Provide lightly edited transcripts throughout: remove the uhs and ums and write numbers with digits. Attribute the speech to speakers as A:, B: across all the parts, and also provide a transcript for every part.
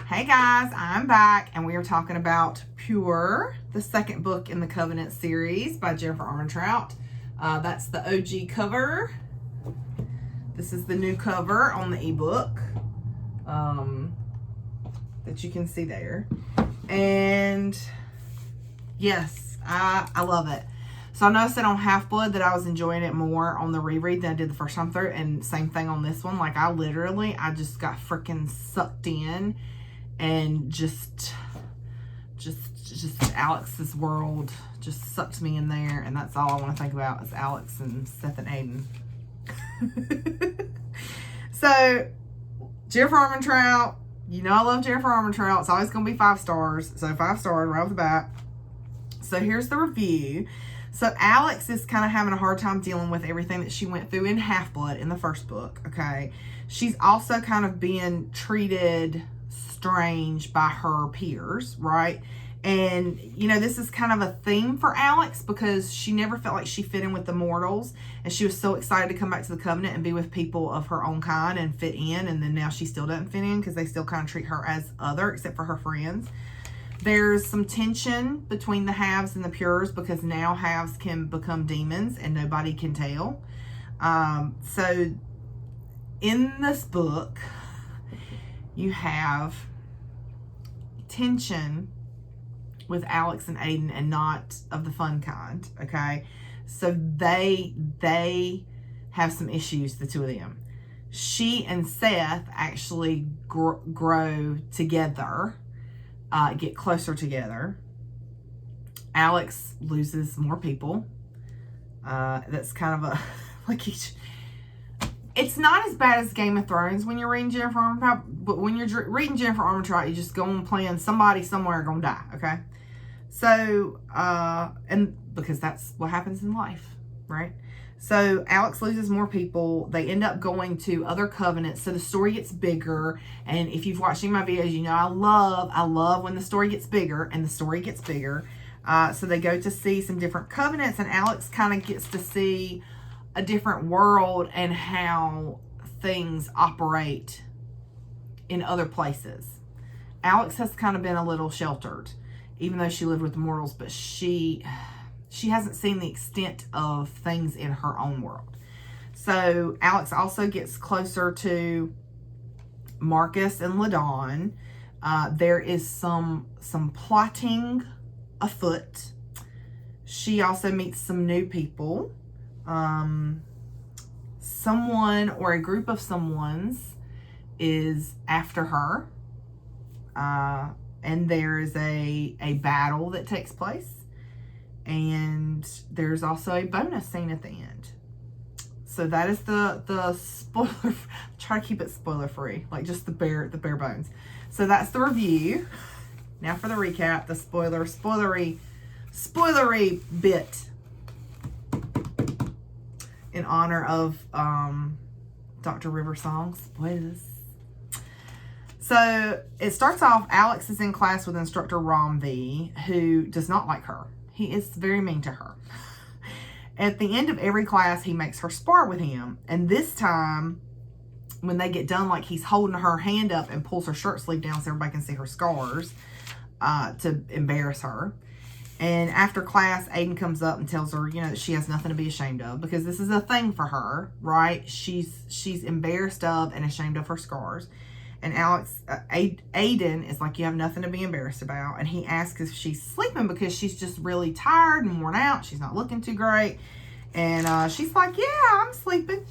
A: Hey guys, I'm back and we are talking about Pure, the second book in the Covenant series by Jennifer Armentrout. That's the OG cover. This is the new cover on the ebook that you can see there. And yes, I love it. So I know I said on Half-Blood that I was enjoying it more on the reread than I did the first time through. And same thing on this one. Like I just got freaking sucked in. And just Alex's world just sucked me in there. And that's all I want to think about is Alex and Seth and Aiden. So, Jennifer Armentrout. You know I love Jennifer Armentrout. It's always going to be 5 stars. So 5 stars right off the bat. So here's the review. So Alex is kind of having a hard time dealing with everything that she went through in Half-Blood in the first book, okay? She's also kind of being treated strange by her peers, right? And, you know, this is kind of a theme for Alex because she never felt like she fit in with the mortals. And she was so excited to come back to the Covenant and be with people of her own kind and fit in. And then now she still doesn't fit in because they still kind of treat her as other, except for her friends. There's some tension between the haves and the pures because now haves can become demons and nobody can tell. So in this book, you have tension with Alex and Aiden and not of the fun kind, okay? So they have some issues, the two of them. She and Seth actually grow together. Get closer together. Alex loses more people. That's kind of a it's not as bad as Game of Thrones when you're reading Jennifer Armentrout, but when you're reading Jennifer Armentrout, you just go on playing somebody somewhere gonna die, okay? So, and because that's what happens in life, right? So Alex loses more people. They end up going to other covenants. So the story gets bigger. And if you've watched any of my videos, you know I love when the story gets bigger and the story gets bigger. So they go to see some different covenants and Alex kind of gets to see a different world and how things operate in other places. Alex has kind of been a little sheltered, even though she lived with the mortals, but she hasn't seen the extent of things in her own world. So Alex also gets closer to Marcus and LaDawn. There is some plotting afoot. She also meets some new people. Someone or a group of someones is after her. And there's a battle that takes place. And there's also a bonus scene at the end. So that is the spoiler. Try to keep it spoiler free, like just the bare bones. So that's the review. Now for the recap, the spoilery bit in honor of Dr. River Song. Spoilers. So it starts off. Alex is in class with instructor Romvi, who does not like her. He is very mean to her. At the end of every class, he makes her spar with him. And this time, when they get done, like he's holding her hand up and pulls her shirt sleeve down so everybody can see her scars to embarrass her. And after class, Aiden comes up and tells her, you know, that she has nothing to be ashamed of because this is a thing for her, right? She's embarrassed of and ashamed of her scars. And Aiden is like, you have nothing to be embarrassed about. And he asks if she's sleeping because she's just really tired and worn out. She's not looking too great. And she's like, yeah, I'm sleeping.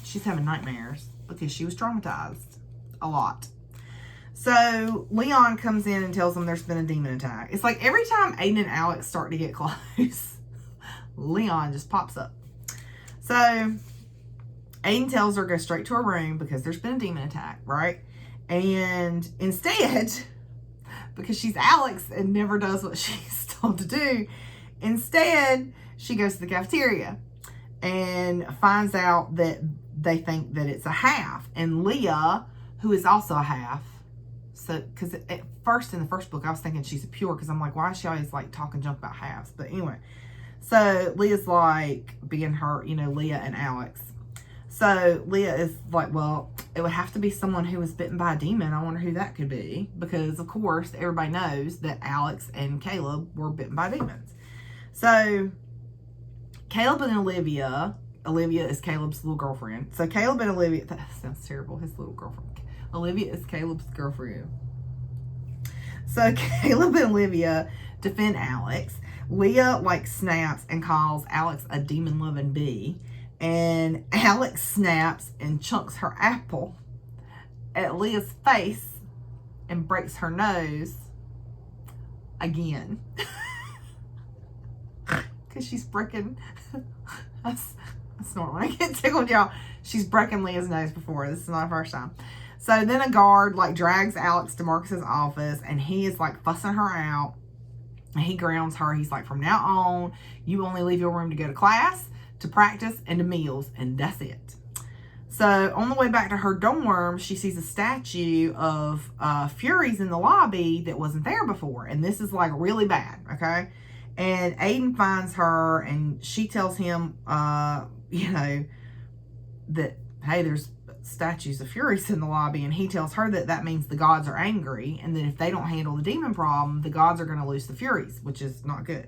A: She's having nightmares because she was traumatized a lot. So Leon comes in and tells them there's been a demon attack. It's like every time Aiden and Alex start to get close, Leon just pops up. So Aiden tells her go straight to her room because there's been a demon attack, right? And instead, because she's Alex and never does what she's told to do, instead she goes to the cafeteria and finds out that they think that it's a half. And Leah, who is also a half, so because at first in the first book I was thinking she's a pure because I'm like, why is she always like talking junk about halves? But anyway, so Leah's like being her, you know, Leah and Alex. So Leah is like, well, it would have to be someone who was bitten by a demon. I wonder who that could be. Because, of course, everybody knows that Alex and Caleb were bitten by demons. So Caleb and Olivia is Caleb's little girlfriend. So Caleb and Olivia, that sounds terrible, his little girlfriend. Olivia is Caleb's girlfriend. So Caleb and Olivia defend Alex. Leah snaps and calls Alex a demon-loving bee. And Alex snaps and chunks her apple at Leah's face and breaks her nose again. Because she's breaking... I snort when I get tickled, y'all. She's breaking Leah's nose before. This is not the first time. So then a guard drags Alex to Marcus's office, and he is fussing her out. And he grounds her. He's like, from now on, you only leave your room to go to class, to practice, and to meals, and that's it. So on the way back to her dorm, she sees a statue of Furies in the lobby that wasn't there before. And this is really bad, okay? And Aiden finds her, and she tells him, that, hey, there's statues of Furies in the lobby. And he tells her that means the gods are angry, and that if they don't handle the demon problem, the gods are going to loose the Furies, which is not good.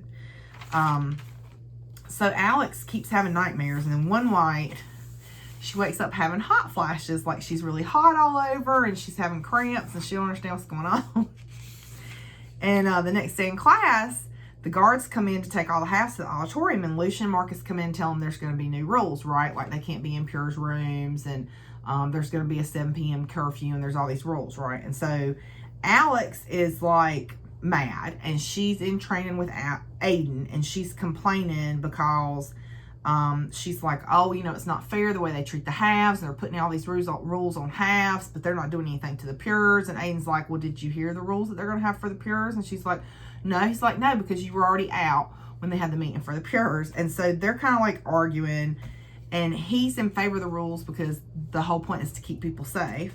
A: So Alex keeps having nightmares, and then one night she wakes up having hot flashes, she's really hot all over, and she's having cramps, and she don't understand what's going on. And the next day in class, the guards come in to take all the halves to the auditorium, and Lucian and Marcus come in and tell them there's going to be new rules, right? They can't be in Pure's rooms, and there's going to be a 7 p.m. curfew, and there's all these rules, right? And so Alex is mad, and she's in training with Aiden, and she's complaining because she's like, oh, it's not fair the way they treat the halves, and they're putting all these rules on halves, but they're not doing anything to the Pures. And Aiden's like, well, did you hear the rules that they're going to have for the Pures? And she's like, no. He's like, no, because you were already out when they had the meeting for the Pures. And so they're kind of arguing, and he's in favor of the rules because the whole point is to keep people safe.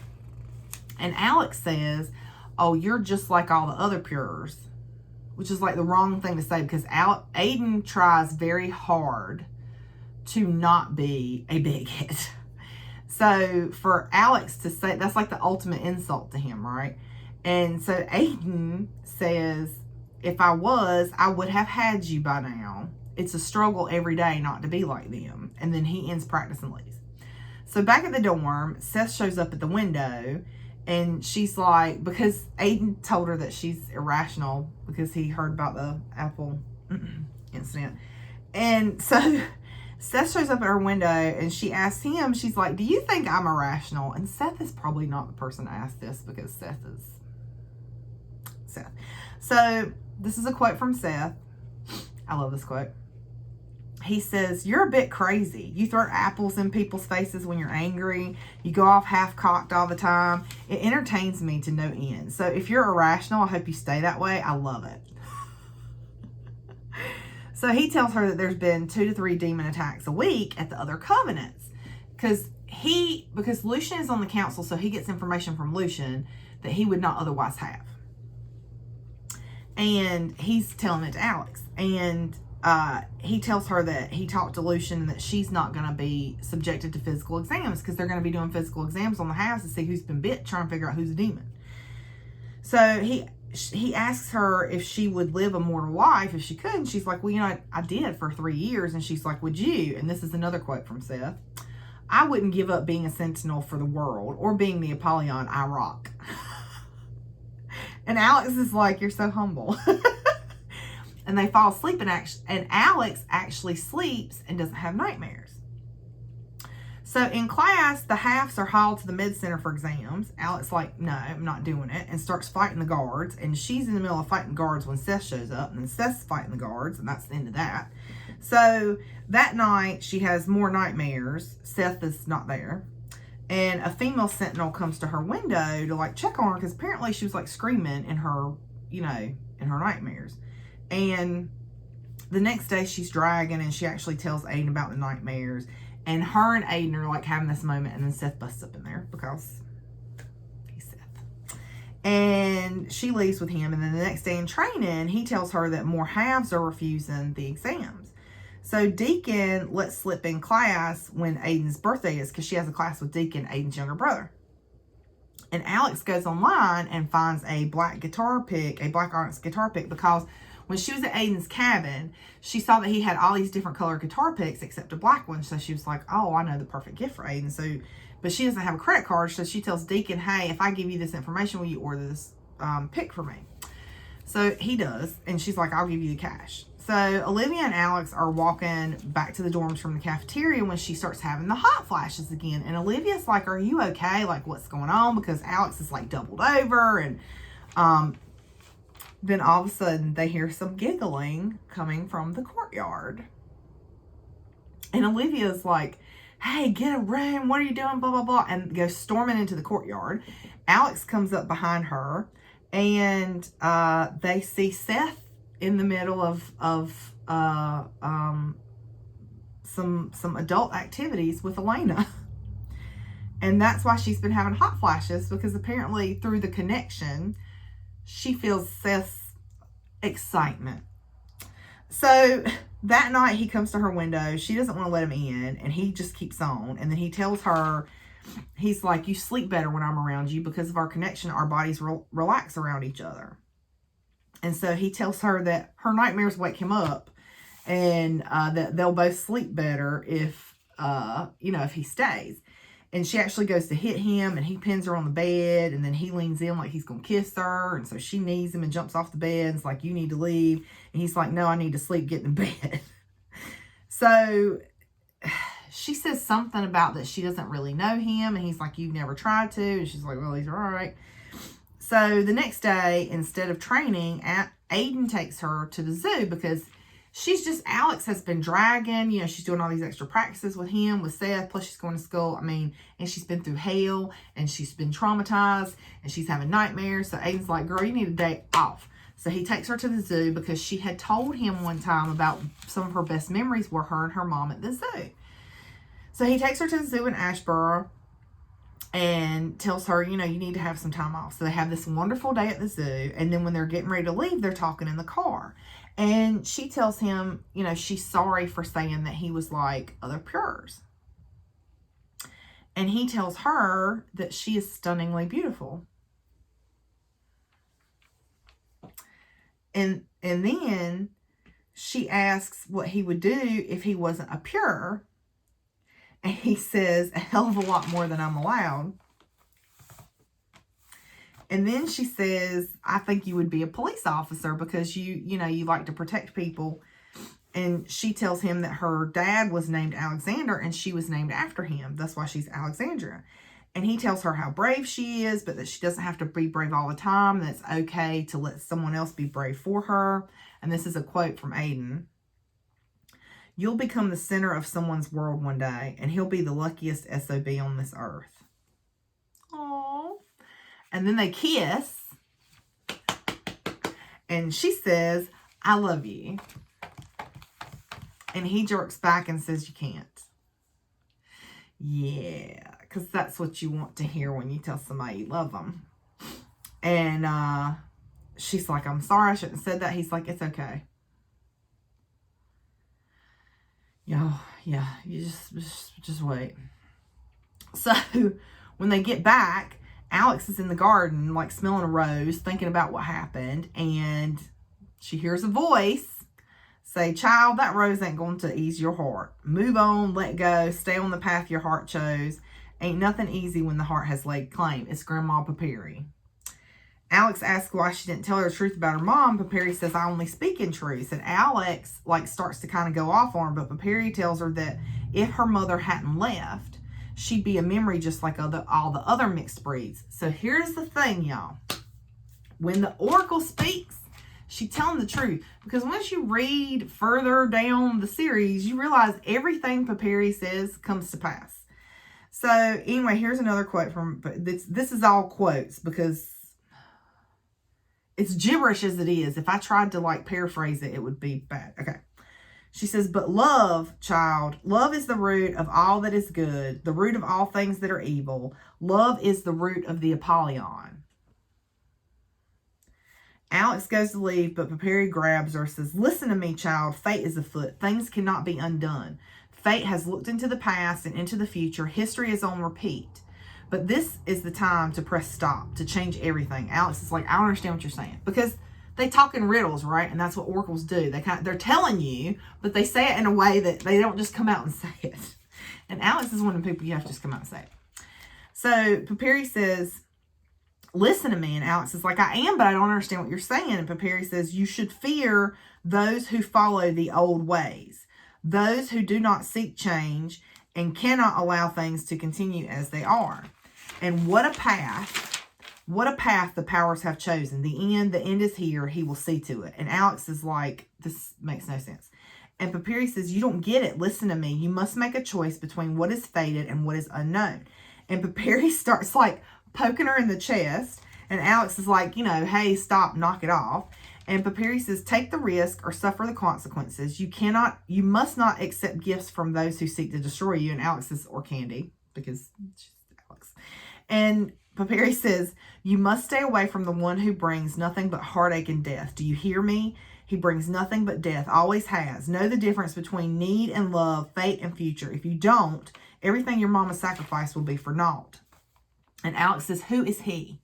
A: And Alex says, oh, you're just like all the other Pures, which is the wrong thing to say, because Aiden tries very hard to not be a bigot. So for Alex to say, that's the ultimate insult to him, right? And so Aiden says, if I was, I would have had you by now. It's a struggle every day not to be like them. And then he ends practice and leaves. So back at the dorm, Seth shows up at the window, and she's like, because Aiden told her that she's irrational because he heard about the apple incident. And so Seth shows up at her window, and she asks him, she's like, do you think I'm irrational? And Seth is probably not the person to ask this, because Seth is Seth. So this is a quote from Seth. I love this quote. He says, you're a bit crazy. You throw apples in people's faces when you're angry. You go off half-cocked all the time. It entertains me to no end. So if you're irrational, I hope you stay that way. I love it. So he tells her that there's been 2 to 3 demon attacks a week at the other covenants. Because Lucian is on the council, so he gets information from Lucian that he would not otherwise have. And he's telling it to Alex. And he tells her that he talked to Lucian that she's not going to be subjected to physical exams, because they're going to be doing physical exams on the halves to see who's been bit, trying to figure out who's a demon. So he asks her if she would live a mortal life if she could. And she's like, well, I did for 3 years. And she's like, would you? And this is another quote from Seth. I wouldn't give up being a sentinel for the world or being the Apollyon I rock. And Alex is like, you're so humble. And they fall asleep, and Alex actually sleeps and doesn't have nightmares. So in class, the halves are hauled to the med center for exams. Alex like, no, I'm not doing it, and starts fighting the guards. And she's in the middle of fighting guards when Seth shows up, and then Seth's fighting the guards, and that's the end of that. So that night, she has more nightmares. Seth is not there. And a female sentinel comes to her window to check on her, because apparently she was screaming in her, in her nightmares. And the next day she's dragging, and she actually tells Aiden about the nightmares. And her and Aiden are having this moment, and then Seth busts up in there because he's Seth. And she leaves with him, and then the next day in training, he tells her that more halves are refusing the exams. So Deacon lets slip in class when Aiden's birthday is, because she has a class with Deacon, Aiden's younger brother. And Alex goes online and finds a black onyx guitar pick, because when she was at Aiden's cabin, she saw that he had all these different color guitar picks except a black one. So she was like, oh, I know the perfect gift for Aiden. So, but she doesn't have a credit card. So she tells Deacon, hey, if I give you this information, will you order this pick for me? So he does. And she's like, I'll give you the cash. So Olivia and Alex are walking back to the dorms from the cafeteria when she starts having the hot flashes again. And Olivia's like, are you okay? Like, what's going on? Because Alex is like doubled over. And then all of a sudden they hear some giggling coming from the courtyard. And Olivia's like, hey, get a room. What are you doing? Blah, blah, blah. And goes storming into the courtyard. Alex comes up behind her. And they see Seth in the middle of some adult activities with Elena. And that's why she's been having hot flashes, because apparently through the connection, she feels Seth's excitement. So that night he comes to her window. She doesn't want to let him in, and he just keeps on. And then he tells her, he's like, you sleep better when I'm around you because of our connection. Our bodies relax around each other. And so he tells her that her nightmares wake him up, and that they'll both sleep better if he stays. And she actually goes to hit him, and he pins her on the bed, and then he leans in like he's going to kiss her. And so she knees him and jumps off the bed and is like, you need to leave. And he's like, no, I need to sleep, get in bed. So she says something about that she doesn't really know him. And he's like, you've never tried to. And she's like, well, he's all right. So the next day, instead of training, Aiden takes her to the zoo because Alex has been dragging, she's doing all these extra practices with him, with Seth, plus she's going to school. And she's been through hell, and she's been traumatized, and she's having nightmares. So Aiden's like, girl, you need a day off. So he takes her to the zoo because she had told him one time about some of her best memories were her and her mom at the zoo. So he takes her to the zoo in Ashboro and tells her, you need to have some time off. So they have this wonderful day at the zoo. And then when they're getting ready to leave, they're talking in the car. And she tells him, she's sorry for saying that he was like other pures. And he tells her that she is stunningly beautiful. And then she asks what he would do if he wasn't a pure. And he says, a hell of a lot more than I'm allowed. And then she says, I think you would be a police officer because you like to protect people. And she tells him that her dad was named Alexander and she was named after him. That's why she's Alexandra. And he tells her how brave she is, but that she doesn't have to be brave all the time. That it's okay to let someone else be brave for her. And this is a quote from Aiden. You'll become the center of someone's world one day, and he'll be the luckiest SOB on this earth. Aww. And then they kiss. And she says, I love you. And he jerks back and says, you can't. Yeah, because that's what you want to hear when you tell somebody you love them. And she's like, I'm sorry, I shouldn't have said that. He's like, it's okay. Yeah, you just wait. So when they get back, Alex is in the garden, like smelling a rose, thinking about what happened. And she hears a voice say, child, that rose ain't going to ease your heart. Move on, let go, stay on the path your heart chose. Ain't nothing easy when the heart has laid claim. It's Grandma Papiri. Alex asks why she didn't tell her the truth about her mom. Papiri says, I only speak in truth. And Alex starts to kind of go off on her. But Papiri tells her that if her mother hadn't left, she'd be a memory just like all the other mixed breeds. So here's the thing, y'all. When the oracle speaks, she's telling the truth. Because once you read further down the series, you realize everything Papiri says comes to pass. So anyway, here's another quote from, this is all quotes because it's gibberish as it is. If I tried to paraphrase it, it would be bad. Okay. She says, but love, child, love is the root of all that is good, the root of all things that are evil. Love is the root of the Apollyon. Alex goes to leave, but Papiri grabs her, says, listen to me, child. Fate is afoot. Things cannot be undone. Fate has looked into the past and into the future. History is on repeat. But this is the time to press stop, to change everything. Alex is like, I don't understand what you're saying. Because they talk in riddles, right? And that's what oracles do. They're telling you, but they say it in a way that they don't just come out and say it. And Alex is one of the people you have to just come out and say it. So Papiri says, listen to me. And Alex is like, I am, but I don't understand what you're saying. And Papiri says, you should fear those who follow the old ways, those who do not seek change and cannot allow things to continue as they are. And what a path the powers have chosen. The end is here. He will see to it. And Alex is like, this makes no sense. And Papiri says, you don't get it. Listen to me. You must make a choice between what is fated and what is unknown. And Papiri starts like poking her in the chest. And Alex is like, hey, stop, knock it off. And Papiri says, take the risk or suffer the consequences. You must not accept gifts from those who seek to destroy you. And Alex says, or candy, because she's Alex. And Papiri says, you must stay away from the one who brings nothing but heartache and death. Do you hear me? He brings nothing but death, always has. Know the difference between need and love, fate and future. If you don't, everything your mama sacrificed will be for naught. And Alex says, who is he?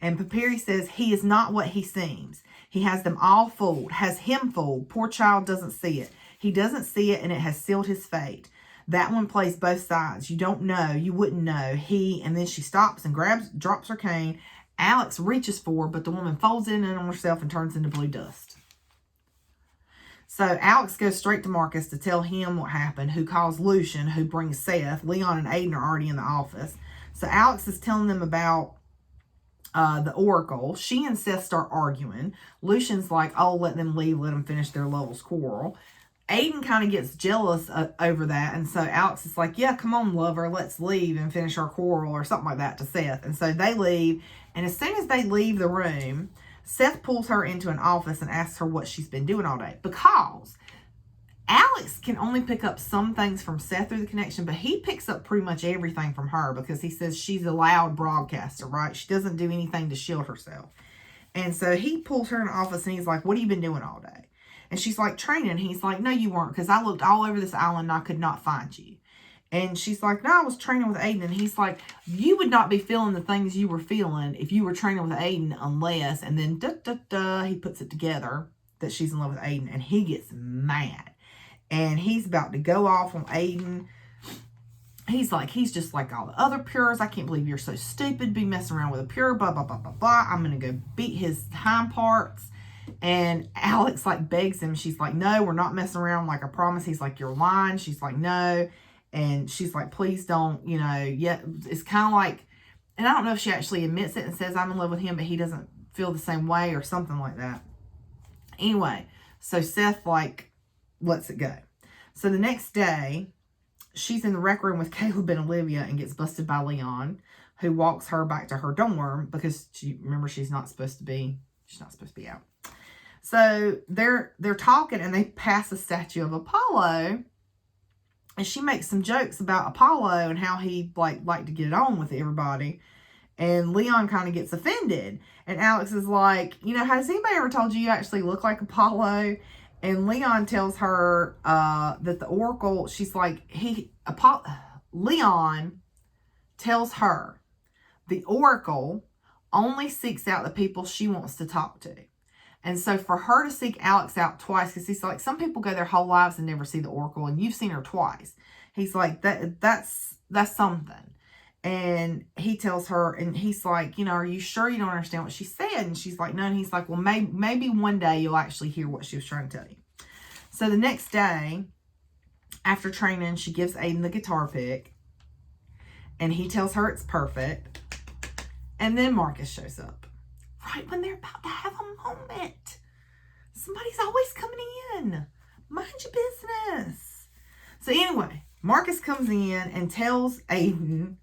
A: And Papiri says, he is not what he seems. He has them all fooled, has him fooled. Poor child doesn't see it. He doesn't see it, and it has sealed his fate. That one plays both sides. You don't know. You wouldn't know. And then she stops and drops her cane. Alex reaches for her, but the woman folds it in on herself and turns into blue dust. So Alex goes straight to Marcus to tell him what happened, who calls Lucian, who brings Seth. Leon and Aiden are already in the office. So Alex is telling them about the oracle. She and Seth start arguing. Lucian's like, oh, let them leave. Let them finish their lovers' quarrel. Aiden kind of gets jealous over that. And so Alex is like, yeah, come on, lover. Let's leave and finish our quarrel or something like that to Seth. And so they leave. And as soon as they leave the room, Seth pulls her into an office and asks her what she's been doing all day. Because Alex can only pick up some things from Seth through the connection, but he picks up pretty much everything from her because he says she's a loud broadcaster, right? She doesn't do anything to shield herself. And so he pulls her in the office and he's like, what have you been doing all day? And she's like, training. He's like, no, you weren't, because I looked all over this island and I could not find you. And she's like, no, I was training with Aiden. And he's like, you would not be feeling the things you were feeling if you were training with Aiden unless, and then he puts it together that she's in love with Aiden. And he gets mad. And he's about to go off on Aiden. He's just like all the other pures. I can't believe you're so stupid. Be messing around with a pure, blah, blah, blah, blah, blah. I'm going to go beat his hind parts. And Alex like begs him. She's like, no, we're not messing around. Like, I promise. He's like, you're lying. She's like, no. And she's like, please don't, yet. It's kind of like, and I don't know if she actually admits it and says I'm in love with him, but he doesn't feel the same way or something like that. Anyway, so Seth like lets it go. So the next day, she's in the rec room with Caleb and Olivia and gets busted by Leon, who walks her back to her dorm because she's not supposed to be out. So they're talking and they pass a statue of Apollo, and she makes some jokes about Apollo and how he liked to get it on with everybody. And Leon kind of gets offended. And Alex is like, has anybody ever told you actually look like Apollo? And Leon tells her that the oracle, she's like, Leon tells her the oracle only seeks out the people she wants to talk to. And so for her to seek Alex out twice, because he's like, some people go their whole lives and never see the oracle, and you've seen her twice. He's like, that's something. And he tells her, and he's like, are you sure you don't understand what she said? And she's like, no. And he's like, well, maybe one day you'll actually hear what she was trying to tell you. So the next day, after training, she gives Aiden the guitar pick, and he tells her it's perfect. And then Marcus shows up right when they're about to have a moment. Somebody's always coming in. Mind your business. So anyway, Marcus comes in and tells Aiden,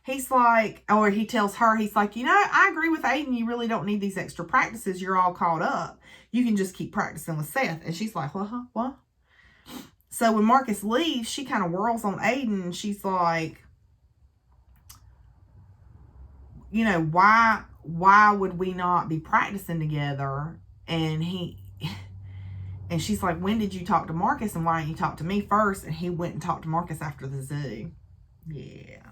A: he's like, or he tells her, he's like, I agree with Aiden. You really don't need these extra practices. You're all caught up. You can just keep practicing with Seth. And she's like, what? So when Marcus leaves, she kind of whirls on Aiden. And she's like, why would we not be practicing together? And she's like, when did you talk to Marcus, and why didn't you talk to me first? And he went and talked to Marcus after the zoo. Yeah.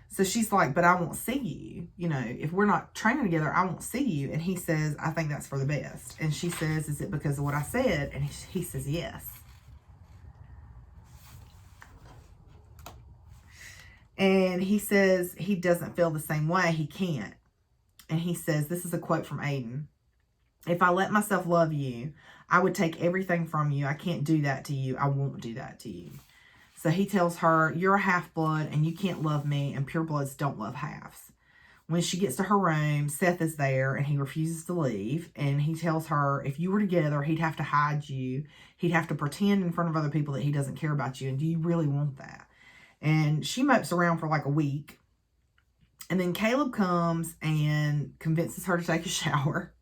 A: So she's like, but I won't see you. You know, if we're not training together, I won't see you. And he says, I think that's for the best. And she says, is it because of what I said? And he says, yes. And he says he doesn't feel the same way. He can't. And he says, this is a quote from Aiden. If I let myself love you, I would take everything from you. I can't do that to you. I won't do that to you. So he tells her, you're a half-blood and you can't love me, and purebloods don't love halves. When she gets to her room, Seth is there and he refuses to leave. And he tells her, if you were together, he'd have to hide you. He'd have to pretend in front of other people that he doesn't care about you. And do you really want that? And she mopes around for like a week. And then Caleb comes and convinces her to take a shower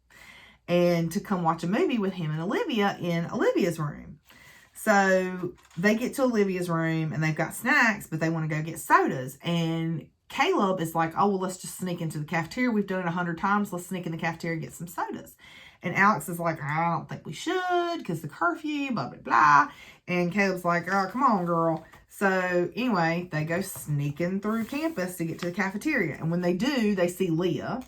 A: and to come watch a movie with him and Olivia in Olivia's room. So they get to Olivia's room and they've got snacks, but they want to go get sodas. And Caleb is like, oh, well, let's just sneak into the cafeteria. We've done it 100 times. Let's sneak in the cafeteria and get some sodas. And Alex is like, I don't think we should because the curfew, blah, blah, blah. And Caleb's like, oh, come on, girl. So anyway, they go sneaking through campus to get to the cafeteria. And when they do, they see Leah.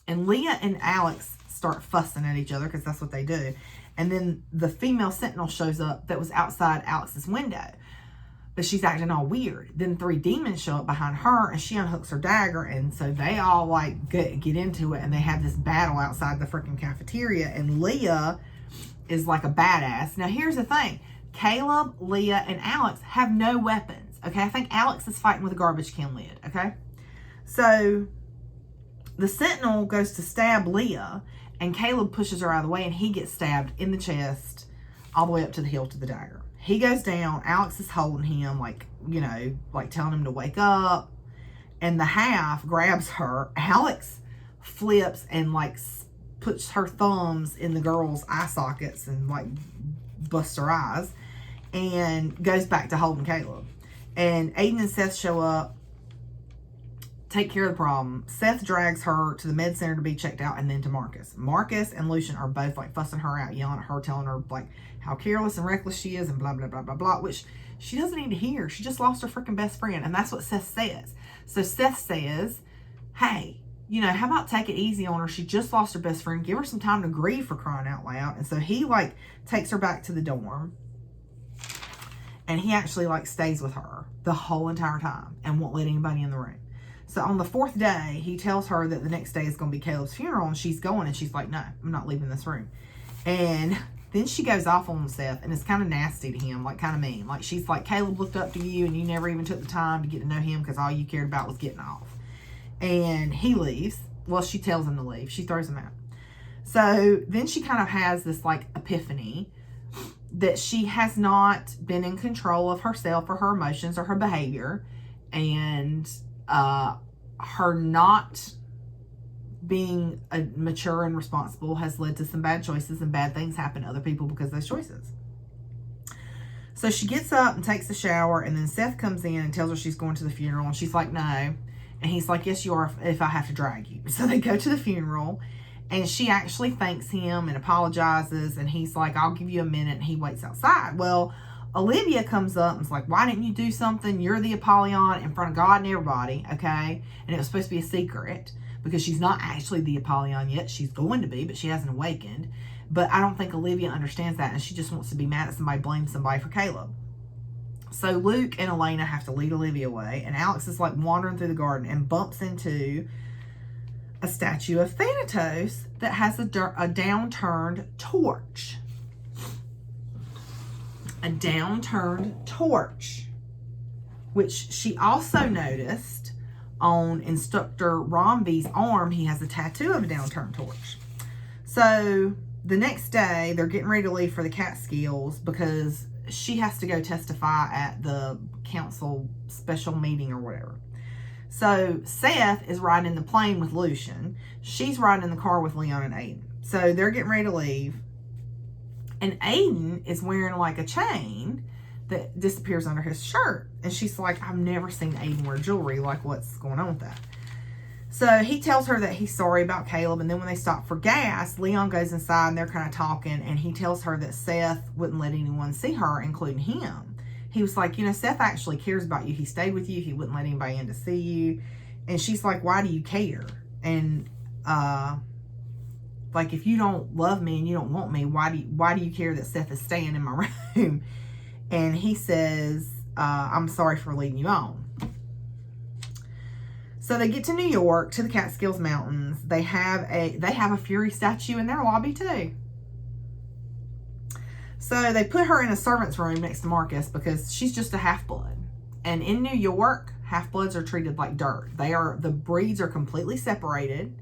A: And Leah and Alex start fussing at each other because that's what they do. And then the female sentinel shows up that was outside Alex's window. But she's acting all weird. Then 3 demons show up behind her and she unhooks her dagger. And so they all like get into it and they have this battle outside the freaking cafeteria. And Leah is like a badass. Now here's the thing. Caleb, Leah, and Alex have no weapons. Okay, I think Alex is fighting with a garbage can lid. Okay, so the sentinel goes to stab Leah and Caleb pushes her out of the way and he gets stabbed in the chest all the way up to the hilt of the dagger. He goes down. Alex is holding him, like, you know, like telling him to wake up. And the half grabs her. Alex flips and like puts her thumbs in the girl's eye sockets and like busts her eyes and goes back to holding Caleb. And Aiden and Seth show up, take care of the problem. Seth drags her to the med center to be checked out and then to Marcus. Marcus and Lucian are both like fussing her out, yelling at her, telling her like how careless and reckless she is and blah, blah, blah, blah, blah, which she doesn't need to hear. She just lost her freaking best friend. And that's what Seth says. So Seth says, hey, you know, how about take it easy on her? She just lost her best friend. Give her some time to grieve, for crying out loud. And so he like takes her back to the dorm. And he actually like stays with her the whole entire time and won't let anybody in the room. So on the 4th day, he tells her that the next day is going to be Caleb's funeral. And she's going and she's like, no, I'm not leaving this room. And then she goes off on Seth and it's kind of nasty to him, like kind of mean. Like she's like, Caleb looked up to you and you never even took the time to get to know him because all you cared about was getting off. And he leaves. Well, she tells him to leave. She throws him out. So then she kind of has this like epiphany that she has not been in control of herself or her emotions or her behavior. And her not being mature and responsible has led to some bad choices, and bad things happen to other people because of those choices. So she gets up and takes a shower, and then Seth comes in and tells her she's going to the funeral, and she's like, no. And he's like, yes, you are, if I have to drag you. So they go to the funeral, and she actually thanks him and apologizes, and he's like, I'll give you a minute, and he waits outside. Well, Olivia comes up and is like, why didn't you do something? You're the Apollyon in front of God and everybody, okay? And it was supposed to be a secret because she's not actually the Apollyon yet. She's going to be, but she hasn't awakened. But I don't think Olivia understands that, and she just wants to be mad at somebody, blame somebody for Caleb. So Luke and Elena have to lead Olivia away, and Alex is like wandering through the garden and bumps into a statue of Thanatos that has a downturned torch. A downturned torch, which she also noticed on Instructor Romby's arm. He has a tattoo of a downturned torch. So the next day, they're getting ready to leave for the Catskills because she has to go testify at the council special meeting or whatever. So Seth is riding in the plane with Lucian. She's riding in the car with Leon and Aiden. So they're getting ready to leave. And Aiden is wearing like a chain that disappears under his shirt. And she's like, I've never seen Aiden wear jewelry. Like, what's going on with that? So he tells her that he's sorry about Caleb, and then when they stop for gas, Leon goes inside and they're kind of talking, and he tells her that Seth wouldn't let anyone see her, including him. He was like, Seth actually cares about you. He stayed with you. He wouldn't let anybody in to see you. And she's like, why do you care? And like, if you don't love me and you don't want me, why do you care that Seth is staying in my room? And he says, I'm sorry for leading you on. So they get to New York, to the Catskills Mountains. They have a Fury statue in their lobby too. So they put her in a servant's room next to Marcus because she's just a half-blood. And in New York, half-bloods are treated like dirt. The breeds are completely separated,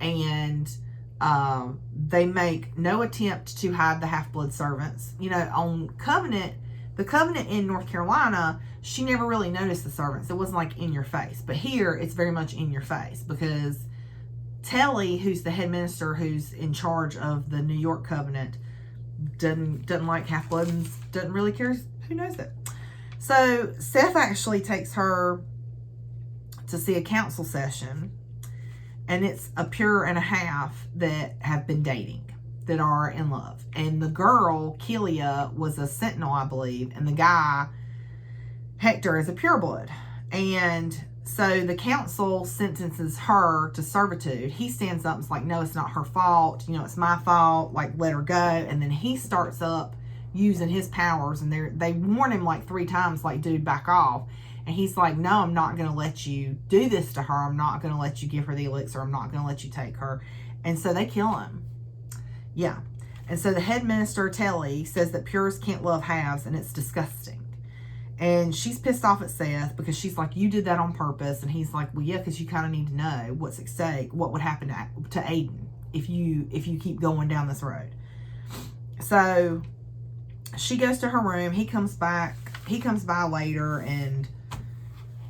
A: and they make no attempt to hide the half-blood servants. On Covenant, the Covenant in North Carolina, she never really noticed the servants. It wasn't like in your face. But here, it's very much in your face because Telly, who's the head minister who's in charge of the New York Covenant, doesn't like half-bloods, doesn't really care who knows it. So Seth actually takes her to see a council session, and it's a pure and a half that have been dating, that are in love. And the girl, Kelia, was a sentinel, I believe, and the guy, Hector, is a pureblood. And so the council sentences her to servitude. He stands up and is like, no, it's not her fault. It's my fault. Like, let her go. And then he starts up using his powers, and they warn him like 3 times, like, dude, back off. And he's like, no, I'm not going to let you do this to her. I'm not going to let you give her the elixir. I'm not going to let you take her. And so they kill him. Yeah. And so the head minister, Telly, says that purists can't love halves, and it's disgusting. And she's pissed off at Seth because she's like, you did that on purpose. And he's like, well, yeah, because you kind of need to know what's at stake, what would happen to Aiden if you keep going down this road. So she goes to her room. He comes by later, and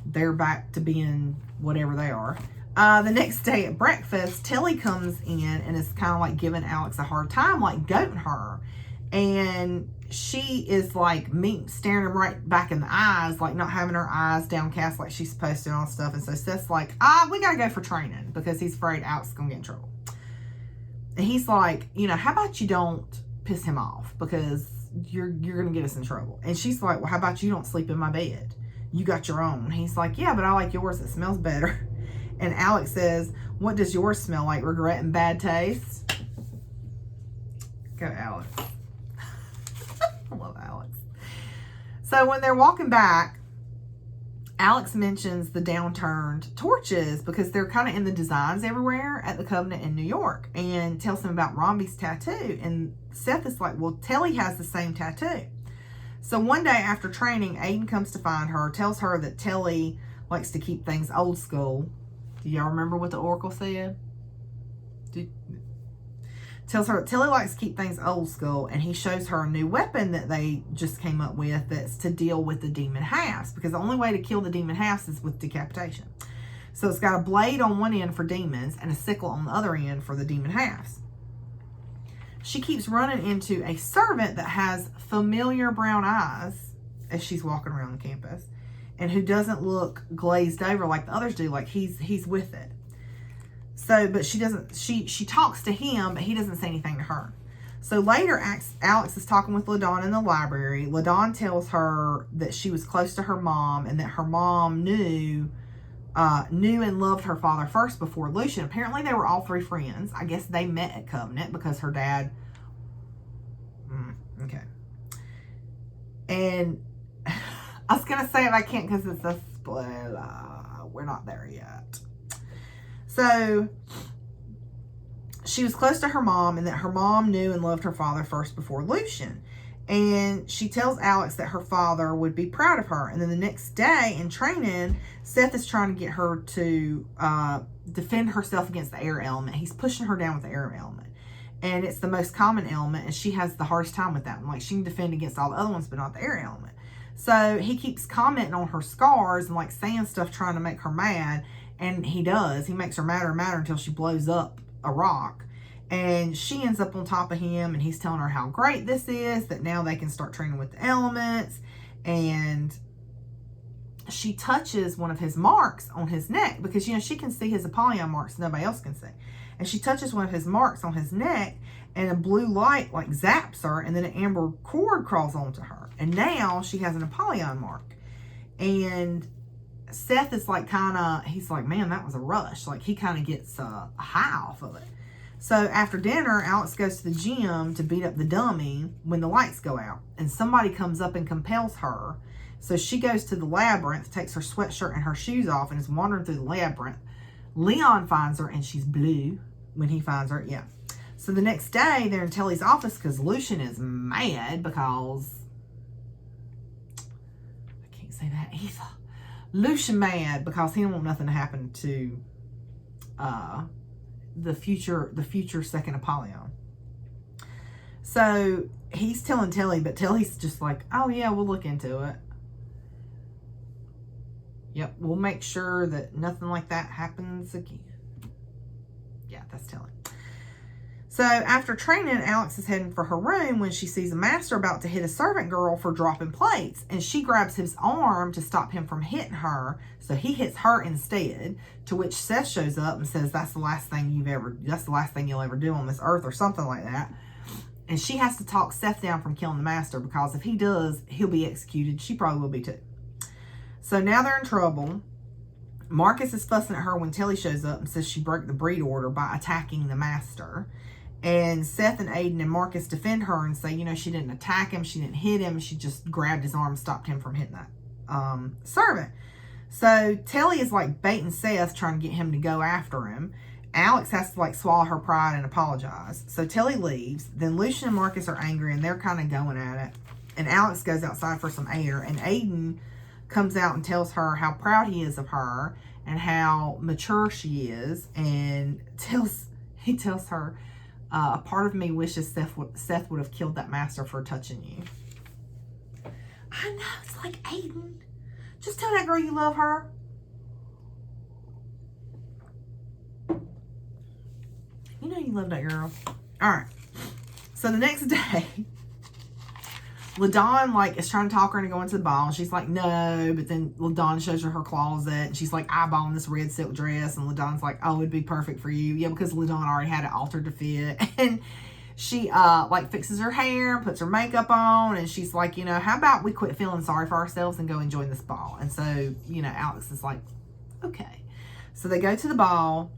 A: they're back to being whatever they are. The next day at breakfast, Telly comes in and is kind of like giving Alex a hard time, like goating her. And she is like staring him right back in the eyes, like not having her eyes downcast like she's supposed to and all stuff. And so Seth's like, we gotta go for training because he's afraid Alex is gonna get in trouble. And he's like, how about you don't piss him off because you're gonna get us in trouble. And she's like, well, how about you don't sleep in my bed? You got your own. He's like, yeah, but I like yours. It smells better. And Alex says, what does yours smell like? Regret and bad taste? Go, Alex. I love Alex. So when they're walking back, Alex mentions the downturned torches because they're kind of in the designs everywhere at the Covenant in New York, and tells him about Romby's tattoo. And Seth is like, well, Telly has the same tattoo. So one day after training, Aiden comes to find her, tells her that Telly likes to keep things old school. Do y'all remember what the Oracle said? Tells her Telly likes to keep things old school, and he shows her a new weapon that they just came up with that's to deal with the demon halves, because the only way to kill the demon halves is with decapitation. So it's got a blade on one end for demons and a sickle on the other end for the demon halves. She keeps running into a servant that has familiar brown eyes as she's walking around the campus, and who doesn't look glazed over like the others do, like he's with it. So, but she doesn't, she talks to him, but he doesn't say anything to her. So later, Alex is talking with LaDawn in the library. LaDawn tells her that she was close to her mom, and that her mom knew and loved her father first before Lucian. Apparently they were all 3 friends. I guess they met at Covenant because her dad, okay. And I was going to say it, I can't because it's a spoiler. We're not there yet. So she was close to her mom, and that her mom knew and loved her father first before Lucian. And she tells Alex that her father would be proud of her. And then the next day in training, Seth is trying to get her to defend herself against the air element. He's pushing her down with the air element. And it's the most common element, and she has the hardest time with that one. Like, she can defend against all the other ones, but not the air element. So he keeps commenting on her scars and like saying stuff trying to make her mad. And he does. He makes her madder and madder until she blows up a rock. And she ends up on top of him, and he's telling her how great this is, that now they can start training with the elements. And she touches one of his marks on his neck because, she can see his Apollyon marks. Nobody else can see. And she touches one of his marks on his neck, and a blue light like zaps her, and then an amber cord crawls onto her. And now she has an Apollyon mark. And Seth is like he's like, man, that was a rush. Like, he kind of gets a high off of it. So after dinner, Alex goes to the gym to beat up the dummy when the lights go out. And somebody comes up and compels her. So she goes to the labyrinth, takes her sweatshirt and her shoes off, and is wandering through the labyrinth. Leon finds her, and she's blue when he finds her. Yeah. So the next day, they're in Telly's office because Lucian is mad because... I can't say that either. Lucian mad because he don't want nothing to happen to the future second Apollyon. So he's telling Telly, but Telly's just like, oh yeah, we'll look into it. Yep, we'll make sure that nothing like that happens again. Yeah, that's Telly. So after training, Alex is heading for her room when she sees a master about to hit a servant girl for dropping plates. And she grabs his arm to stop him from hitting her. So he hits her instead, to which Seth shows up and says, that's the last thing you'll ever do on this earth, or something like that. And she has to talk Seth down from killing the master, because if he does, he'll be executed. She probably will be too. So now they're in trouble. Marcus is fussing at her when Telly shows up and says she broke the breed order by attacking the master. And Seth and Aiden and Marcus defend her and say, she didn't attack him. She didn't hit him. She just grabbed his arm, stopped him from hitting that servant. So Telly is like baiting Seth, trying to get him to go after him. Alex has to like swallow her pride and apologize. So Telly leaves. Then Lucian and Marcus are angry, and they're kind of going at it. And Alex goes outside for some air. And Aiden comes out and tells her how proud he is of her and how mature she is. And he tells her, a part of me wishes Seth would have killed that master for touching you. I know, it's like, Aiden, just tell that girl you love her. You know you love that girl. All right. So the next day, LaDawn is trying to talk her into going to the ball. And she's like, no. But then LaDawn shows her closet. And she's like eyeballing this red silk dress. And LaDawn's like, oh, it'd be perfect for you. Yeah, because LaDawn already had it altered to fit. And she fixes her hair and puts her makeup on. And she's like, how about we quit feeling sorry for ourselves and go enjoy this ball? And so, Alex is like, okay. So they go to the ball.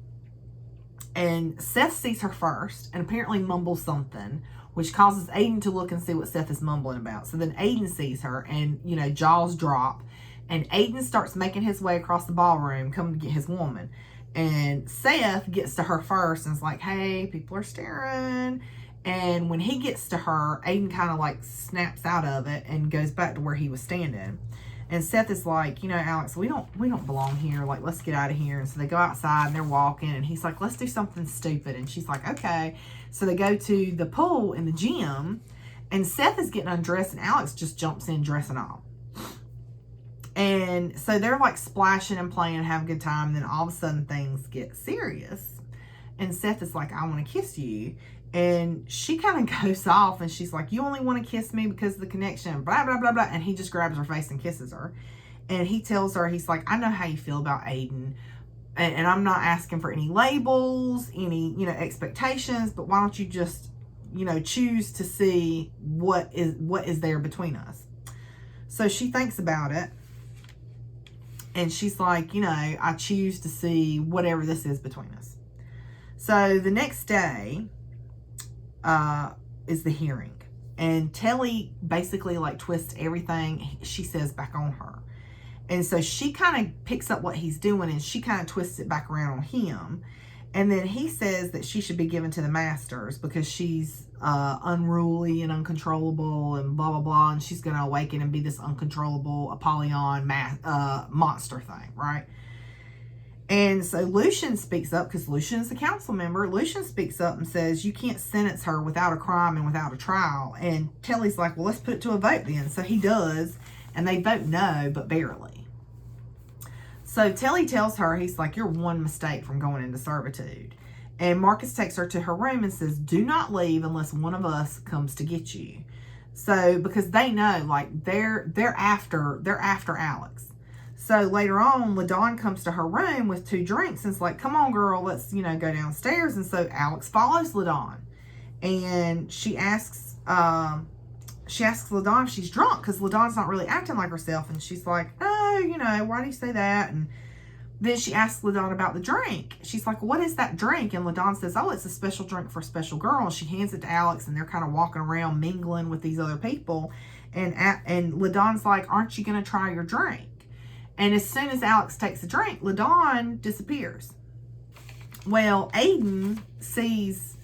A: And Seth sees her first and apparently mumbles something, which causes Aiden to look and see what Seth is mumbling about. So then Aiden sees her and, jaws drop. And Aiden starts making his way across the ballroom, coming to get his woman. And Seth gets to her first and is like, hey, people are staring. And when he gets to her, Aiden kind of snaps out of it and goes back to where he was standing. And Seth is like, Alex, we don't belong here. Let's get out of here. And so they go outside and they're walking. And he's like, let's do something stupid. And she's like, okay. So they go to the pool in the gym. And Seth is getting undressed. And Alex just jumps in dressing off. And so they're splashing and playing and having a good time. And then all of a sudden things get serious. And Seth is like, I want to kiss you. And she kind of goes off and she's like, you only want to kiss me because of the connection, blah, blah, blah, blah. And he just grabs her face and kisses her. And he tells her, he's like, I know how you feel about Aiden. And I'm not asking for any labels, any, expectations, but why don't you just, choose to see what is there between us. So she thinks about it. And she's like, I choose to see whatever this is between us. So the next day, is the hearing, and Telly basically twists everything she says back on her, and so she kind of picks up what he's doing and she kind of twists it back around on him. And then he says that she should be given to the masters because she's unruly and uncontrollable and blah blah blah, and she's gonna awaken and be this uncontrollable Apollyon monster thing, right? And so Lucian speaks up because Lucian's the council member. Lucian speaks up and says, you can't sentence her without a crime and without a trial. And Telly's like, well, let's put it to a vote then. So he does. And they vote no, but barely. So Telly tells her, he's like, you're one mistake from going into servitude. And Marcus takes her to her room and says, do not leave unless one of us comes to get you. So because they know, they're after Alex. So later on, LaDawn comes to her room with 2 drinks and it's like, come on, girl, let's, go downstairs. And so Alex follows LaDawn. And she asks LaDawn if she's drunk because LaDawn's not really acting like herself. And she's like, oh, why do you say that? And then she asks LaDawn about the drink. She's like, what is that drink? And LaDawn says, oh, it's a special drink for a special girl. And she hands it to Alex, and they're kind of walking around mingling with these other people. And LaDawn's like, aren't you going to try your drink? And as soon as Alex takes a drink, LaDawn disappears. Well, Aiden sees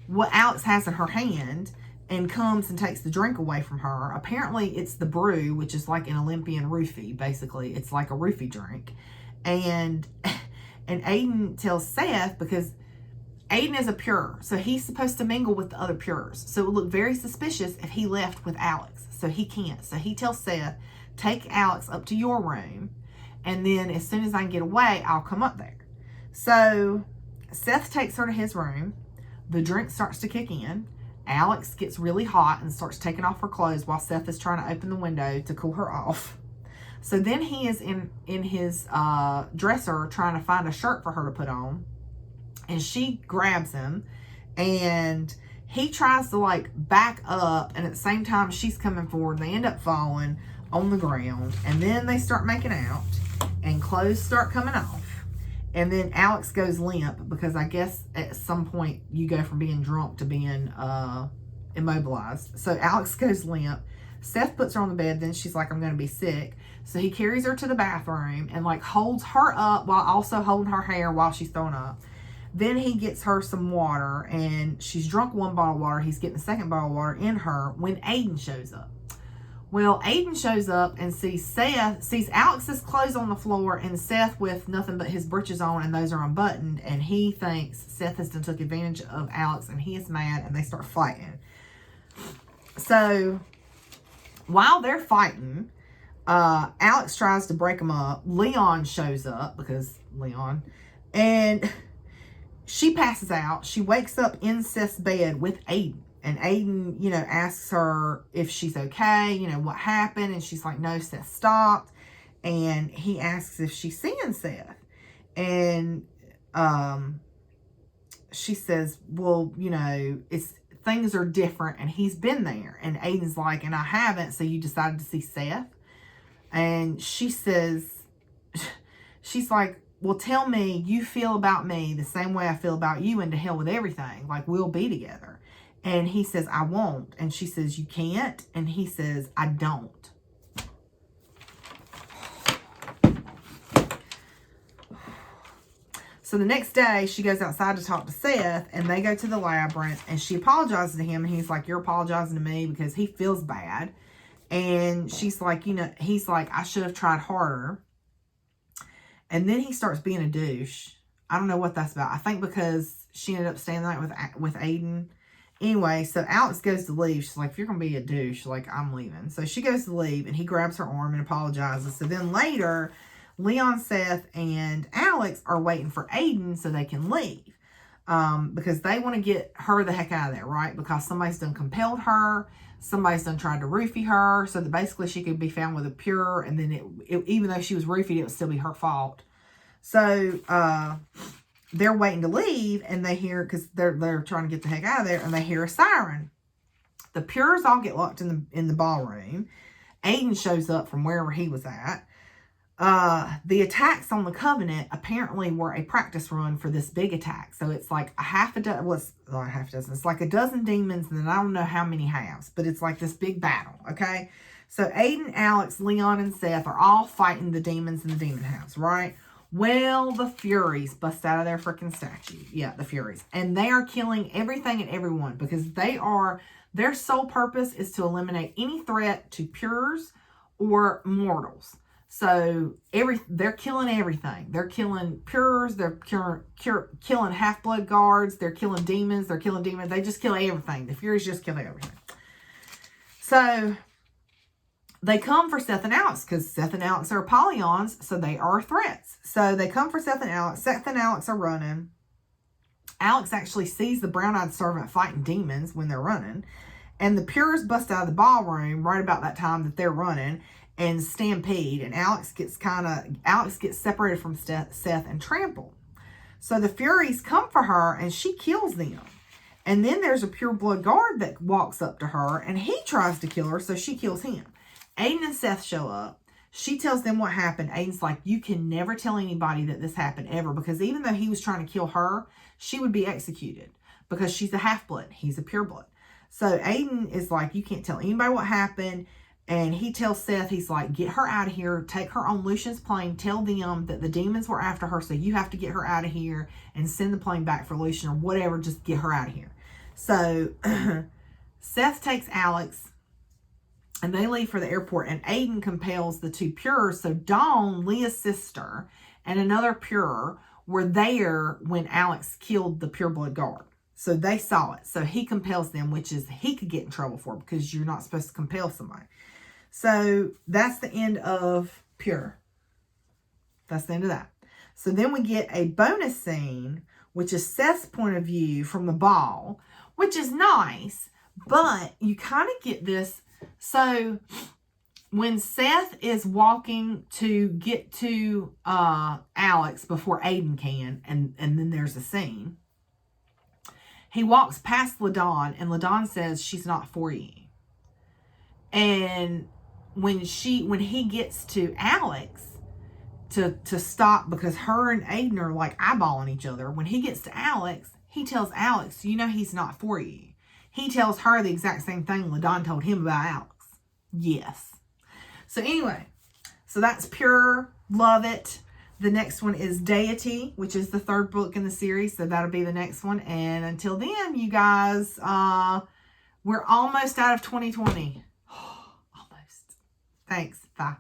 A: what Alex has in her hand and comes and takes the drink away from her. Apparently, it's the brew, which is like an Olympian roofie, basically. It's like a roofie drink. And Aiden tells Seth, because Aiden is a pure, so he's supposed to mingle with the other pures. So it would look very suspicious if he left with Alex. So he can't. So he tells Seth, take Alex up to your room, and then as soon as I can get away, I'll come up there. So Seth takes her to his room. The drink starts to kick in. Alex gets really hot and starts taking off her clothes while Seth is trying to open the window to cool her off. So then he is in his dresser trying to find a shirt for her to put on. And she grabs him. And he tries to like back up. And at the same time she's coming forward. They end up falling on the ground. And then they start making out. And clothes start coming off. And then Alex goes limp. Because I guess at some point you go from being drunk to being immobilized. So Alex goes limp. Seth puts her on the bed. Then she's like, I'm going to be sick. So he carries her to the bathroom and like holds her up while also holding her hair while she's throwing up. Then he gets her some water and she's drunk 1 bottle of water. He's getting the 2nd bottle of water in her when Aiden shows up. Well, Aiden shows up and sees Alex's clothes on the floor and Seth with nothing but his britches on and those are unbuttoned. And he thinks Seth has done took advantage of Alex and he is mad and they start fighting. So while they're fighting, Alex tries to break them up. Leon shows up because Leon, and she passes out. She wakes up in Seth's bed with Aiden, and Aiden, asks her if she's okay, what happened, and she's like, no, Seth stopped, and he asks if she's seeing Seth, and she says, well, things are different, and he's been there, and Aiden's like, and I haven't, so you decided to see Seth? And she says, she's like, well, tell me you feel about me the same way I feel about you, and to hell with everything. Like, we'll be together. And he says, I won't. And she says, you can't. And he says, I don't. So the next day, she goes outside to talk to Seth, and they go to the labyrinth, and she apologizes to him, and he's like, you're apologizing to me, because he feels bad. And she's like, he's like, I should have tried harder. And then he starts being a douche. I don't know what that's about. I think because she ended up staying the night with Aiden. Anyway, so Alex goes to leave. She's like, if you're going to be a douche, like, I'm leaving. So she goes to leave, and he grabs her arm and apologizes. So then later, Leon, Seth, and Alex are waiting for Aiden so they can leave. Because they want to get her the heck out of there, right? Because somebody's done compelled her. Somebody's done tried to roofie her, so that basically she could be found with a pure, and then it even though she was roofied, it would still be her fault. So they're waiting to leave, and they hear, because they're trying to get the heck out of there, and they hear a siren. The pures all get locked in the ballroom. Aiden shows up from wherever he was at. The attacks on the Covenant apparently were a practice run for this big attack. So it's like it's like a dozen demons, and then I don't know how many halves, but it's like this big battle, okay? So Aiden, Alex, Leon, and Seth are all fighting the demons in the demon house, right? Well, the Furies bust out of their freaking statue. Yeah, the Furies. And they are killing everything and everyone because their sole purpose is to eliminate any threat to pures or mortals. So they're killing everything. They're killing pures. They're killing half-blood guards. They're killing demons. They're killing demons. They just kill everything. The Furies just kill everything. So they come for Seth and Alex because Seth and Alex are Apollons, so they are threats. So they come for Seth and Alex. Seth and Alex are running. Alex actually sees the brown-eyed servant fighting demons when they're running. And the pures bust out of the ballroom right about that time that they're running. and stampede. And Alex gets separated from Seth and trampled. So the Furies come for her and she kills them. And then there's a pureblood guard that walks up to her and he tries to kill her, so she kills him. Aiden and Seth show up. She tells them what happened. Aiden's like, you can never tell anybody that this happened ever, because even though he was trying to kill her, she would be executed because she's a half-blood. He's a pureblood. So Aiden is like, you can't tell anybody what happened. And he tells Seth, he's like, get her out of here. Take her on Lucian's plane. Tell them that the demons were after her, so you have to get her out of here and send the plane back for Lucian or whatever. Just get her out of here. So Seth takes Alex and they leave for the airport, and Aiden compels the two Pures. So Dawn, Leah's sister, and another Pure were there when Alex killed the pureblood guard. So they saw it. So he compels them, which is he could get in trouble for, because you're not supposed to compel somebody. So that's the end of Pure. That's the end of that. So then we get a bonus scene, which is Seth's point of view from the ball, which is nice, but you kind of get this. So when Seth is walking to get to Alex before Aiden can, and then there's a scene, he walks past LaDawn, and LaDawn says, she's not for you. And when he gets to Alex to stop, because her and Aiden are like eyeballing each other, when he gets to Alex, he tells Alex, you know he's not for you. He tells her the exact same thing LaDawn told him about Alex. Yes. So anyway, so that's Pure. Love it. The next one is Deity, which is the third book in the series. So that'll be the next one. And until then, you guys, we're almost out of 2020. Almost. Thanks. Bye.